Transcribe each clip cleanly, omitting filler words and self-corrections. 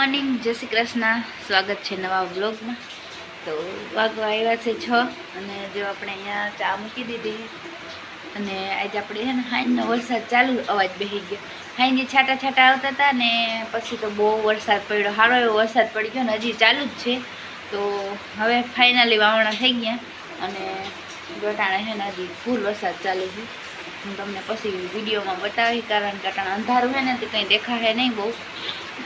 Morning, જય શ્રી કૃષ્ણ। સ્વાગત છે નવા વ્લોગમાં। તો વાગવા આવ્યા છે 6 અને જો આપણે અહીંયા ચા મૂકી દીધી અને આજે આપણે છે ને હાઈનો વરસાદ ચાલુ અવાજ બેસી ગયો। હાઈની છાંટા છાંટા આવતા હતા ને પછી તો બહુ વરસાદ પડ્યો, સારો એવો વરસાદ પડી ગયો ને હજી ચાલુ જ છે। તો હવે ફાઇનલી વાવણા થઈ ગયા અને ગટાણે છે ને હજી ફૂલ વરસાદ ચાલુ છે। હું તમને પછી વિડીયોમાં બતાવી, કારણ કે અટાણે અંધારું છે ને તો કંઈ દેખાશે નહીં બહુ।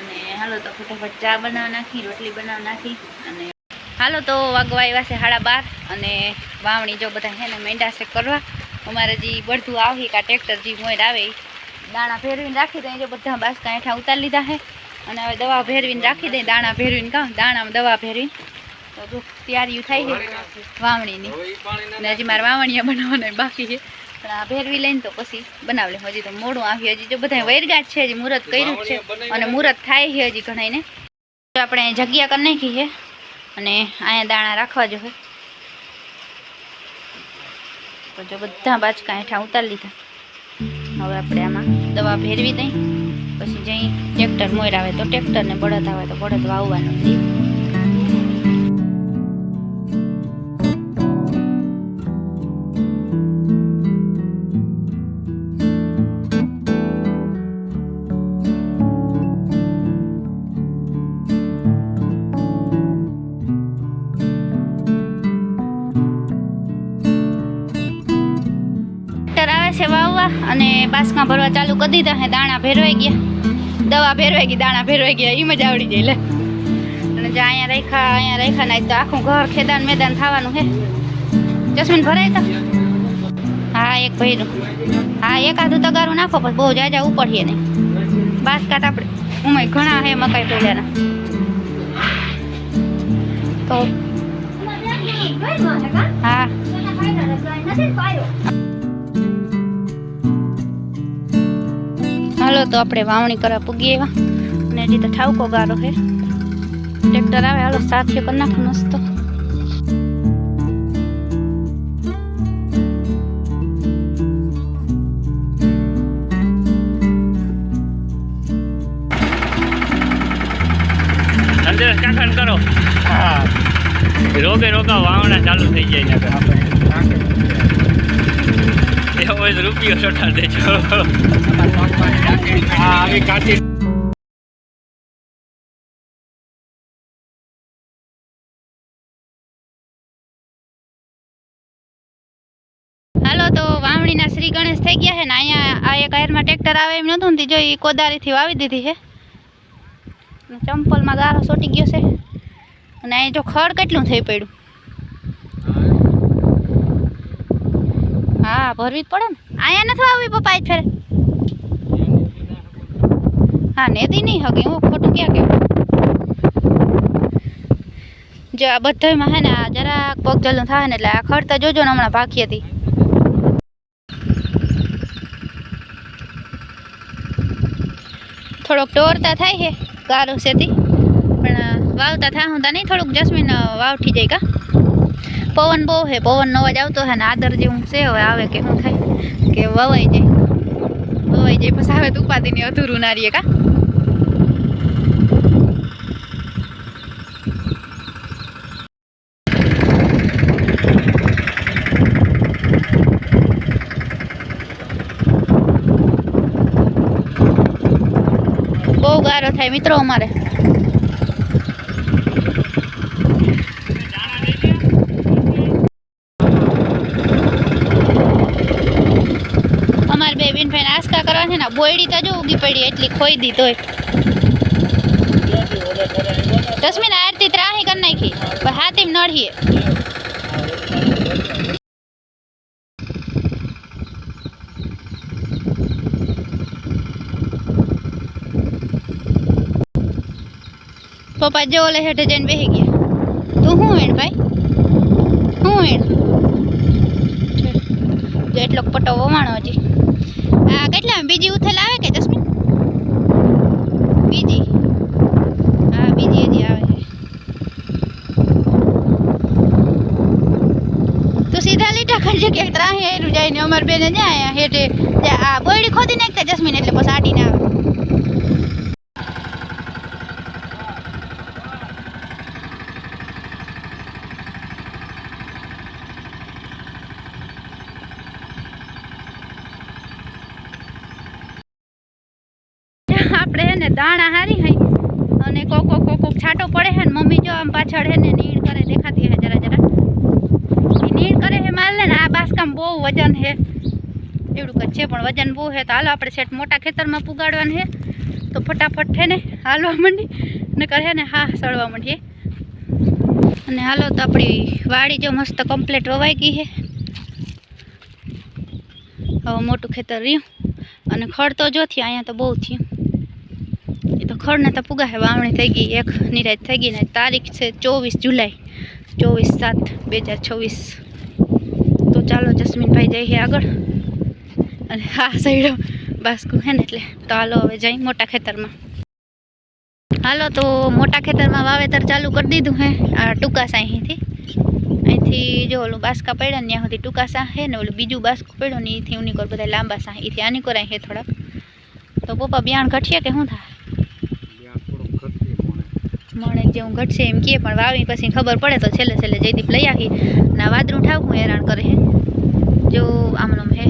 અને હાલો તો ફટાફટ ચા બનાવી નાખી, રોટલી બનાવી નાખી અને હાલો તો વાગવા આવ્યા છે 12:30 અને વાવણી જો બધા છે ને મેંડા છે કરવા। અમારે જે બળતું આવી કે ટ્રેક્ટર જે મોર આવે દાણા ભેરવીને રાખી દઈએ, જો બધા બાસકા હેઠા ઉતારી લીધા છે અને હવે દવા ભેરવીને રાખી દઈએ, દાણા ભેરવીને કાં દાણામાં દવા ભેરવીને તો જો તૈયારીઓ થાય છે વાવણીની ને હજી મારે વાવણીયા બનાવવાના બાકી છે, પણ આ ભેરવી લઈને તો પછી બનાવી લે। હજી તો મોડું આવ્યું, હજી જો બધા વૈરગાજ છે, હજી મુહૂર્ત કર્યું જ છે અને મુહૂર્ત થાય છે હજી ઘણાઈને। આપણે જગ્યા કરી નાખી છે અને અહીંયા દાણા રાખવા જોઈએ તો જો બધા બાચકા હેઠા ઉતારી લીધા। હવે આપણે આમાં દવા ભેરવી દઈ, પછી જઈ ટ્રેક્ટર મોર આવે તો ટ્રેક્ટર ને બળદ આવે તો બળદ વાવવાનું છે। વાવવા અને બાસકા ભરવા ચાલુ કરી દીધા હે। દાણા ભેરવાઈ ગયા, દવા ભેરવાઈ ગઈ, દાણા ભેરવાઈ ગયા, એમ જ આવડી જાય લે। અને જો અહીંયા રાખ્યા ને તો આખું ઘર ખેદાન મેદાન થવાનું છે। જસ્મીન ભરાય તો હા એક ભર્યું, હા એકાદું તગારું નાખો પણ બહુ જાજા ઉપડીએ નહીં। બાસકાટ આપણે ઉમય ઘણા હે મકાઈ પહેલાના તો હા હાલો તો આપણે વાવણી કરવા પૂગી આવ્યા અને હજી તો ઠાવકો ગારો છે, ટ્રેક્ટર આવે હાલો સાથીઓ કરી નાખે મસ્ત। કાકણ કરો હા રોગે રોગા વાવણા ચાલુ થઈ જાય ને હોય તો રૂપિયો સોટા દેજો। આવી કાચી હાલો તો વાવણીના શ્રી ગણેશ થઈ ગયા છે ને અહીંયા આ એક આયરમાં ટ્રેક્ટર આવે એમ નહોતું ને જો એ કોદારીથી વાવી દીધી છે। ચંપલમાં ગારો સોટી ગયો છે અને અહીં જો ખડ કેટલું થઈ પડ્યું। હા ભરવી જ પડે ને, અહીંયા નથી વાવવી પપ્પા આજ ફેરે હા નેદી નહીં હગે હું ખોટું ક્યાં કેવું। જો આ બધામાં હે ને આ જરાક પગ જલ્દું થાય ને એટલે આ ખડતા જોજો ને હમણાં ભાખી હતી। થોડોક ટોરતા થાય છે ગારો સેથી, પણ વાવતા થાય હું નહીં, થોડુંક જસ્મીન વાવઠી જાય કા। પવન બહુ છે, પવનનો અવાજ આવતો છે ને આદર જેવું છે, હવે આવે કે શું થાય કે વવાઈ જાય પછી આવે તો ઉપાધિની અધૂરું ના રહીએ કા। બહુ ગારો થાય મિત્રો અમારે। અમારે બે બેનભાઈ આસ્કા કરવા છે ને બોયડી તો જો ઉગી પડી એટલી ખોઈ દી તોય જસ્મીન આરતી ત્રાહી કરી નાખી પણ હાથી નડીએ। પપ્પા જો ઓલે હેઠે જઈને બેસી ગયા। તું શું વેણ ભાઈ, શું વેણ જો એટલો પટ્ટો વવાણો હજી। આ કેટલા બીજી ઉથલ આવે કે જસ્મીન? બીજી હા બીજી હજી આવે છે। તો સીધા લીટા કરજો કે ત્રાહી એરું જાય ને અમારે બેને જાય હેઠે આ બોયડી ખોદી નાખતા જસ્મીન એટલે પછી આટીને આવે। આપણે હે ને દાણા હારી હઈ અને કોક છાંટો પડે હે ને મમ્મી જો આમ પાછળ હે ને નીણ કરે દેખાતી હે જરા ઈ નીણ કરે હે માલ ને આ બાસકામ બહુ વજન હે એવડું કચ્છ છે પણ વજન બહુ હે તો હાલો આપણે સેટ મોટા ખેતરમાં પુગાડવાનું હે તો ફટાફટ હે ને હાલવા માંડી ને કરે ને હા સળવા માંડીએ અને હાલો તો આપણી વાડી જો મસ્ત કમ્પ્લીટ વવાઈ ગઈ છે હવે મોટું ખેતર રહ્યું અને ખડ તો જો થયા અહીંયા તો બહુ થયું એ તો ખડને તો પુગા છે વાવણી થઈ ગઈ એક નિરાશ થઈ ગઈ ને તારીખ છે 24 જુલાઈ 24/7/2026 તો ચાલો જસ્મીનભાઈ જઈએ આગળ અને હા સૈડો બાસ્કુ હે ને એટલે તો હાલો હવે જઈ મોટા ખેતરમાં હાલો તો મોટા ખેતરમાં વાવેતર ચાલુ કરી દીધું હે આ ટૂંકાસા અહીંથી જો ઓલું બાસકા પડ્યા ને ત્યાં સુધી ટૂંકાસા હે ને ઓલું બીજું બાસકું પડ્યું ને એથી ઉની કોર બધા લાંબા સા એથી આની કોરાય હે થોડાક તો પપ્પા બિયાણ ઘટશે કે શું થાય મણે જેવું ઘટશે એમ કહે પણ વાવી પછી ખબર પડે તો છેલ્લે જયદીપ લઈ આવી ને વાદરું ઠાવકું હેરાન કરે હે જો આમનું હે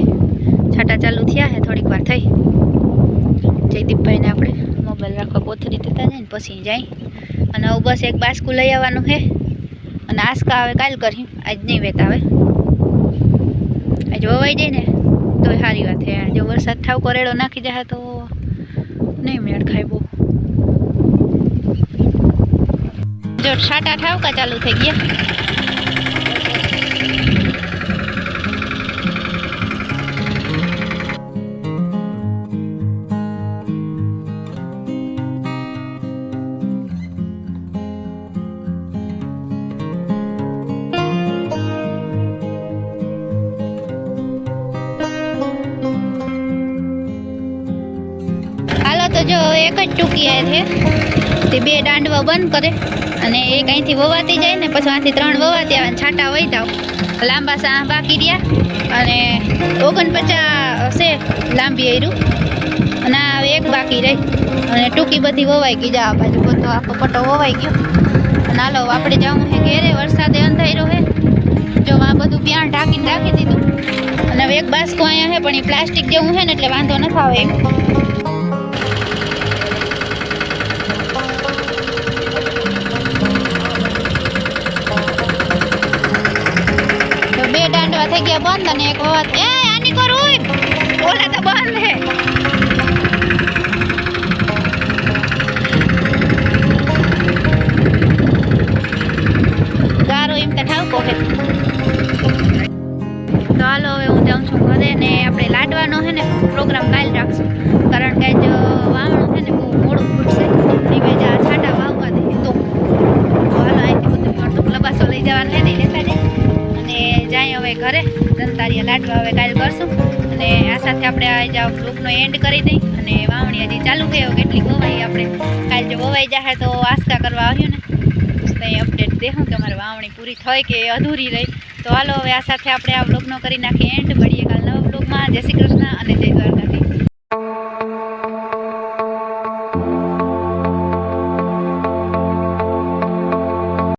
છાટા ચાલુ થયા હે થોડીક વાર થઈ જયદીપભાઈને આપણે મોબાઈલ રાખવા કોથરી દેતા જાય ને પછી જાય અને હવે બસ એક બાસકું લઈ આવવાનું છે અને આસકા આવે કાલ કરી આજ નહીં વેતા આવે આજ વવાઈ જાય ને તો સારી વાત છે જો વરસાદ ઠાવ કરેડો નાખી જાય તો નહીં મેળ ખાય બહુ જો છાટા ઠાવકા ચાલુ થઈ ગયા તો જો એક જ ટૂંકી આ છે તે બે દાંડવા બંધ કરે અને એક અહીંથી વવાતી જાય ને પછી આથી 3 વવાતી આવે છાંટા વહી જાવ લાંબા સા બાકી રહ્યા અને 49 છે લાંબી આયરું અને આ એક બાકી રહી અને ટૂંકી બધી વવાઈ ગઈ જા બાજુ બધો આખો પટ્ટો વવાઈ ગયો અને હાલો આપણે જવું છે ઘેરે વરસાદે અંધાર્યો છે જો આ બધું પ્યાણ ઢાંકીને રાખી દીધું અને હવે એક બાસકો અહીંયા છે પણ એ પ્લાસ્ટિક જેવું છે ને એટલે વાંધો ન આવે એમ થઈ ગયા બંધ અને એક વાત એ આની કરું ઓલા તો બંધ હે ગારો એમ તો ઠાવકો હે તો હાલો હવે હું જાઉં છું ઘરે ને આપણે લાડવાનો છે ને પ્રોગ્રામ કાલ રાખશું કારણ કે આજ વાવણું છે ને બહુ મોડું ફૂટશે એ બેજા છાંટા વાવવા દે તો હાલો અહીંથી બધું મળતું લબાસો લઈ જવાનું છે ને લેતા જાય જાય હવે ઘરે દંતારિયા લાડવા હવે કાલ કરશું અને આ સાથે આપણે આ બ્લોગનો એન્ડ કરી દઈ અને વાવણી હજી ચાલુ થઈ કેટલી વવાઈ આપણે કાલ જો વવાઈ જાય તો આસ્કા કરવા આવ્યું ને તો એ અપડેટ દેખું કે અમારે વાવણી પૂરી થઈ કે અધૂરી રહી તો હાલો હવે આ સાથે આપણે આ બ્લોગનો કરી નાખીએ એન્ડ મળીએ કાલ નવા બ્લોગમાં જય શ્રી કૃષ્ણ અને જય દ્વારકાધીશ